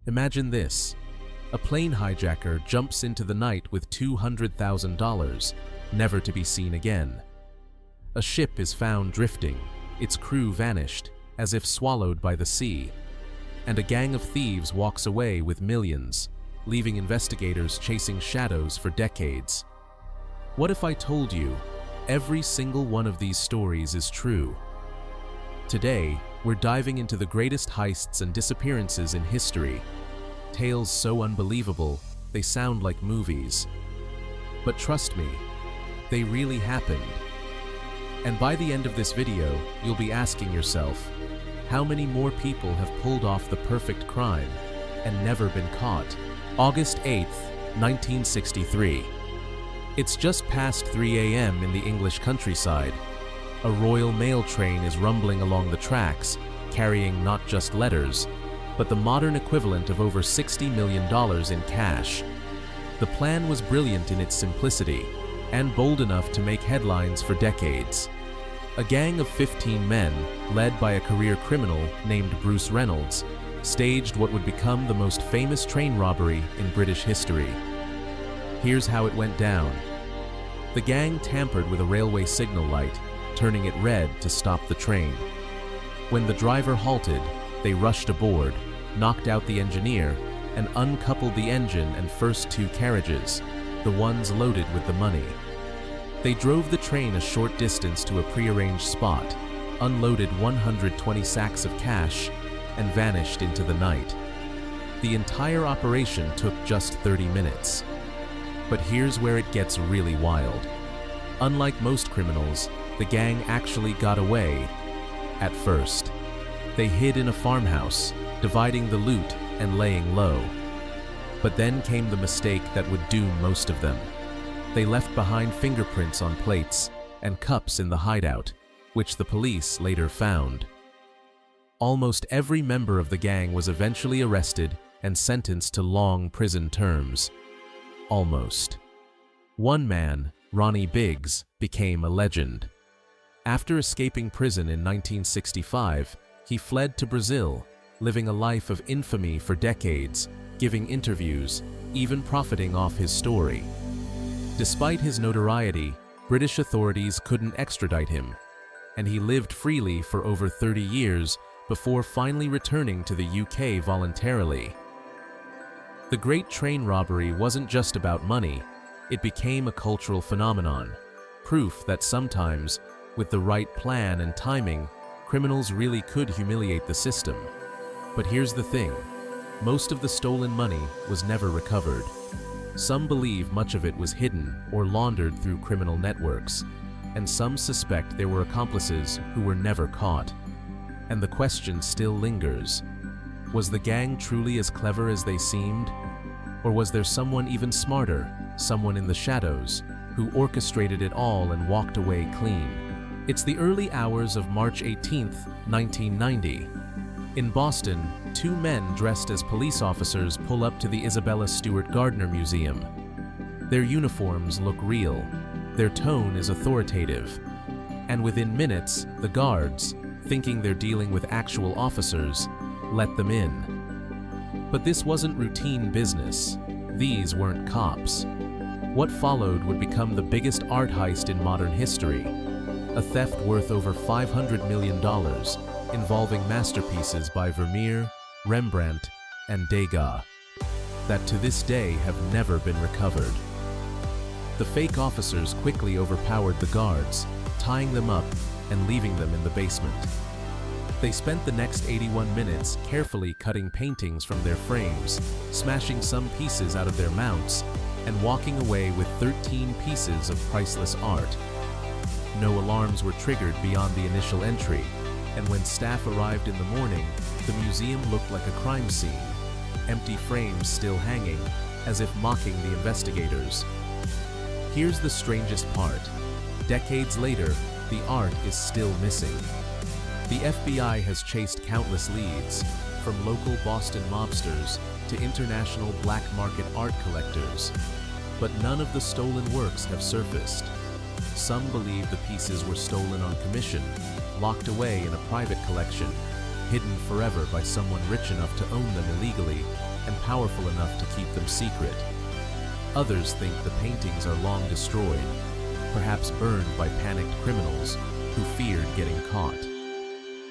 Imagine this. A plane hijacker jumps into the night with $200,000, never to be seen again. A ship is found drifting, its crew vanished, as if swallowed by the sea. And a gang of thieves walks away with millions, leaving investigators chasing shadows for decades. What if I told you every single one of these stories is true? Today, we're diving into the greatest heists and disappearances in history. Tales so unbelievable, they sound like movies. But trust me, they really happened. And by the end of this video, you'll be asking yourself, how many more people have pulled off the perfect crime and never been caught? August 8th, 1963. It's just past 3 a.m. in the English countryside. A Royal Mail train is rumbling along the tracks, carrying not just letters, but the modern equivalent of over $60 million in cash. The plan was brilliant in its simplicity, and bold enough to make headlines for decades. A gang of 15 men, led by a career criminal named Bruce Reynolds, staged what would become the most famous train robbery in British history. Here's how it went down. The gang tampered with a railway signal light, turning it red to stop the train. When the driver halted, they rushed aboard, knocked out the engineer, and uncoupled the engine and first two carriages, the ones loaded with the money. They drove the train a short distance to a prearranged spot, unloaded 120 sacks of cash, and vanished into the night. The entire operation took just 30 minutes. But here's where it gets really wild. Unlike most criminals, the gang actually got away at first. They hid in a farmhouse, dividing the loot and laying low. But then came the mistake that would doom most of them. They left behind fingerprints on plates and cups in the hideout, which the police later found. Almost every member of the gang was eventually arrested and sentenced to long prison terms. Almost. One man, Ronnie Biggs, became a legend. After escaping prison in 1965, he fled to Brazil, living a life of infamy for decades, giving interviews, even profiting off his story. Despite his notoriety, British authorities couldn't extradite him, and he lived freely for over 30 years before finally returning to the UK voluntarily. The Great Train Robbery wasn't just about money, it became a cultural phenomenon, proof that sometimes, with the right plan and timing, criminals really could humiliate the system. But here's the thing, most of the stolen money was never recovered. Some believe much of it was hidden or laundered through criminal networks, and some suspect there were accomplices who were never caught. And the question still lingers. Was the gang truly as clever as they seemed? Or was there someone even smarter, someone in the shadows, who orchestrated it all and walked away clean? It's the early hours of March 18th, 1990. In Boston, two men dressed as police officers pull up to the Isabella Stewart Gardner Museum. Their uniforms look real, their tone is authoritative, and within minutes, the guards, thinking they're dealing with actual officers, let them in. But this wasn't routine business. These weren't cops. What followed would become the biggest art heist in modern history, a theft worth over $500 million, involving masterpieces by Vermeer, Rembrandt, and Degas, that to this day have never been recovered. The fake officers quickly overpowered the guards, tying them up and leaving them in the basement. They spent the next 81 minutes carefully cutting paintings from their frames, smashing some pieces out of their mounts, and walking away with 13 pieces of priceless art. No alarms were triggered beyond the initial entry, and when staff arrived in the morning, the museum looked like a crime scene, empty frames still hanging, as if mocking the investigators. Here's the strangest part. Decades later, the art is still missing. The FBI has chased countless leads, from local Boston mobsters to international black market art collectors, but none of the stolen works have surfaced. Some believe the pieces were stolen on commission, locked away in a private collection, hidden forever by someone rich enough to own them illegally, powerful enough to keep them secret. Others think the paintings are long destroyed, perhaps burned by panicked criminals who feared getting caught.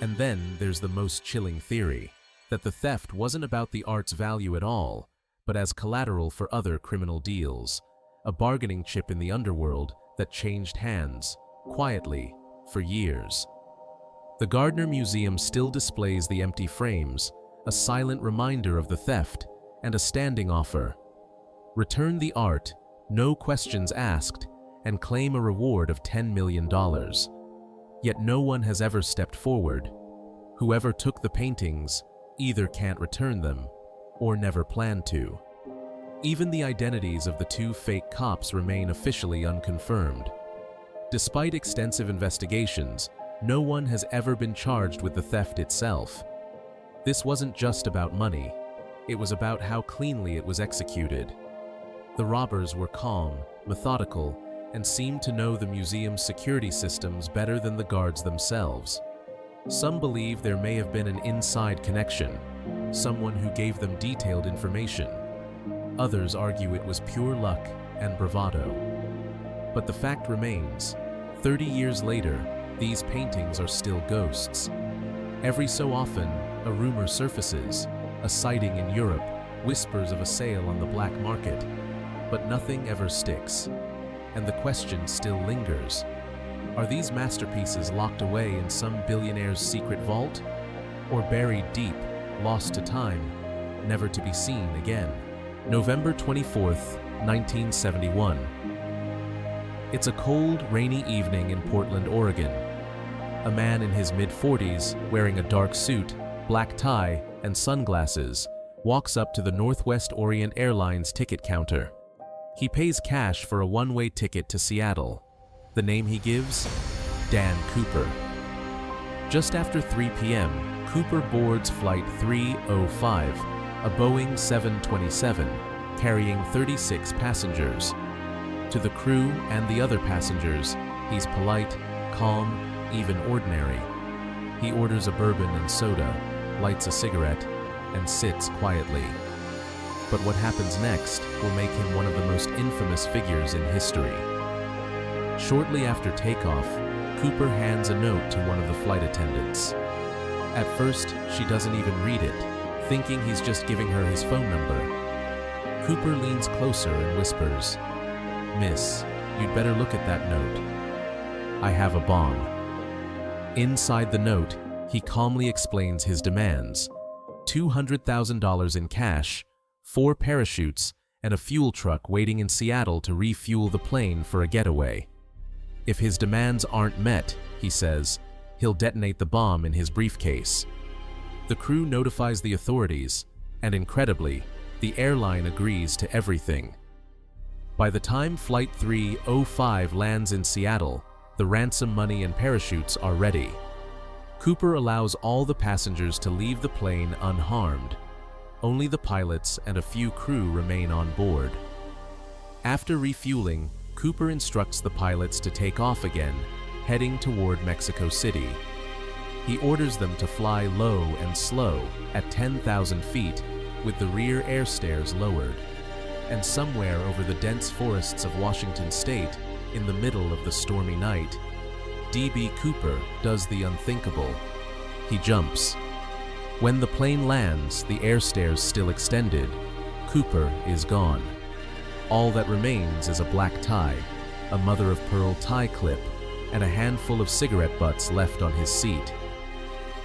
And then there's the most chilling theory, that the theft wasn't about the art's value at all, but as collateral for other criminal deals, a bargaining chip in the underworld that changed hands, quietly, for years. The Gardner Museum still displays the empty frames, a silent reminder of the theft, and a standing offer. Return the art, no questions asked, and claim a reward of $10 million. Yet no one has ever stepped forward. Whoever took the paintings either can't return them, or never planned to. Even the identities of the two fake cops remain officially unconfirmed. Despite extensive investigations, no one has ever been charged with the theft itself. This wasn't just about money, it was about how cleanly it was executed. The robbers were calm, methodical, and seemed to know the museum's security systems better than the guards themselves. Some believe there may have been an inside connection, someone who gave them detailed information. Others argue it was pure luck and bravado. But the fact remains, 30 years later, these paintings are still ghosts. Every so often, a rumor surfaces, a sighting in Europe, whispers of a sale on the black market, but nothing ever sticks. And the question still lingers. Are these masterpieces locked away in some billionaire's secret vault? Or buried deep, lost to time, never to be seen again? November 24th, 1971. It's a cold, rainy evening in Portland, Oregon. A man in his mid-40s, wearing a dark suit, black tie, and sunglasses, walks up to the Northwest Orient Airlines ticket counter. He pays cash for a one-way ticket to Seattle. The name he gives? Dan Cooper. Just after 3 p.m., Cooper boards Flight 305, a Boeing 727, carrying 36 passengers. To the crew and the other passengers, he's polite, calm, even ordinary. He orders a bourbon and soda, lights a cigarette, and sits quietly. But what happens next will make him one of the most infamous figures in history. Shortly after takeoff, Cooper hands a note to one of the flight attendants. At first, she doesn't even read it, thinking he's just giving her his phone number. Cooper leans closer and whispers, "Miss, you'd better look at that note. I have a bomb." Inside the note, he calmly explains his demands: $200,000 in cash, 4 parachutes, and a fuel truck waiting in Seattle to refuel the plane for a getaway. If his demands aren't met, he says, he'll detonate the bomb in his briefcase. The crew notifies the authorities, and incredibly, the airline agrees to everything. By the time Flight 305 lands in Seattle, the ransom money and parachutes are ready. Cooper allows all the passengers to leave the plane unharmed. Only the pilots and a few crew remain on board. After refueling, Cooper instructs the pilots to take off again, heading toward Mexico City. He orders them to fly low and slow at 10,000 feet, with the rear air stairs lowered. And somewhere over the dense forests of Washington State, in the middle of the stormy night, D.B. Cooper does the unthinkable. He jumps. When the plane lands, the air stairs still extended. Cooper is gone. All that remains is a black tie, a mother-of-pearl tie clip, and a handful of cigarette butts left on his seat.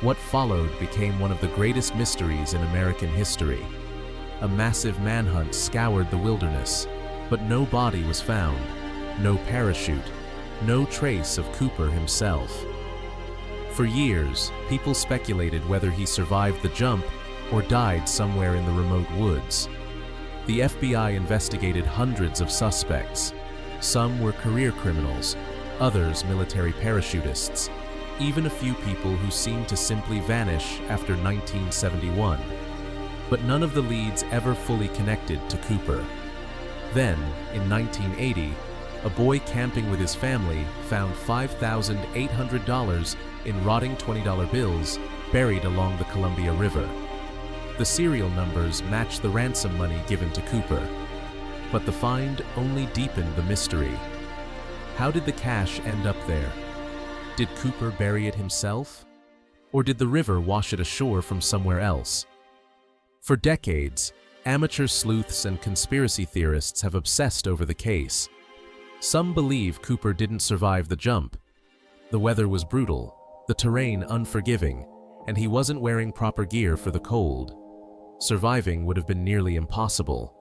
What followed became one of the greatest mysteries in American history. A massive manhunt scoured the wilderness, but no body was found, no parachute, no trace of Cooper himself. For years, people speculated whether he survived the jump or died somewhere in the remote woods. The FBI investigated hundreds of suspects. Some were career criminals, others military parachutists, even a few people who seemed to simply vanish after 1971. But none of the leads ever fully connected to Cooper. Then, in 1980, a boy camping with his family found $5,800 in rotting $20 bills buried along the Columbia River. The serial numbers match the ransom money given to Cooper. But the find only deepened the mystery. How did the cash end up there? Did Cooper bury it himself? Or did the river wash it ashore from somewhere else? For decades, amateur sleuths and conspiracy theorists have obsessed over the case. Some believe Cooper didn't survive the jump. The weather was brutal, the terrain unforgiving, and he wasn't wearing proper gear for the cold. Surviving would have been nearly impossible.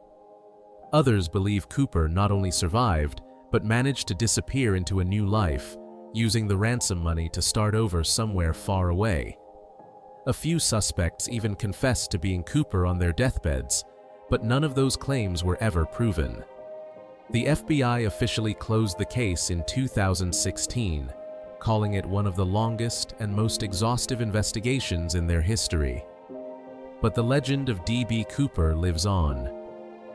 Others believe Cooper not only survived, but managed to disappear into a new life, using the ransom money to start over somewhere far away. A few suspects even confessed to being Cooper on their deathbeds, but none of those claims were ever proven. The FBI officially closed the case in 2016, calling it one of the longest and most exhaustive investigations in their history. But the legend of D.B. Cooper lives on.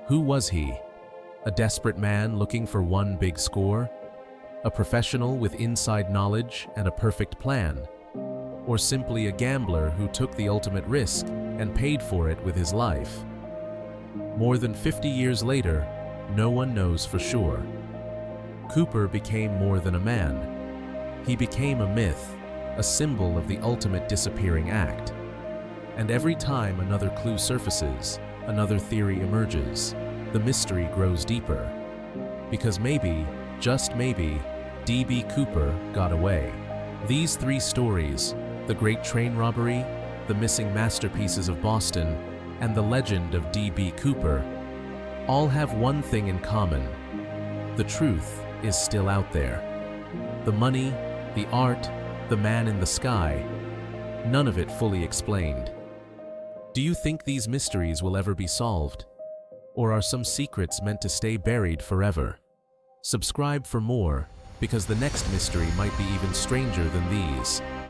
Who was he? A desperate man looking for one big score? A professional with inside knowledge and a perfect plan? Or simply a gambler who took the ultimate risk and paid for it with his life? More than 50 years later, no one knows for sure. Cooper became more than a man. He became a myth, a symbol of the ultimate disappearing act. And every time another clue surfaces, another theory emerges, the mystery grows deeper. Because maybe, just maybe, D.B. Cooper got away. These three stories, the Great Train Robbery, the Missing Masterpieces of Boston, and the legend of D.B. Cooper, all have one thing in common. The truth is still out there. The money, the art, the man in the sky, none of it fully explained. Do you think these mysteries will ever be solved? Or are some secrets meant to stay buried forever? Subscribe for more, because the next mystery might be even stranger than these.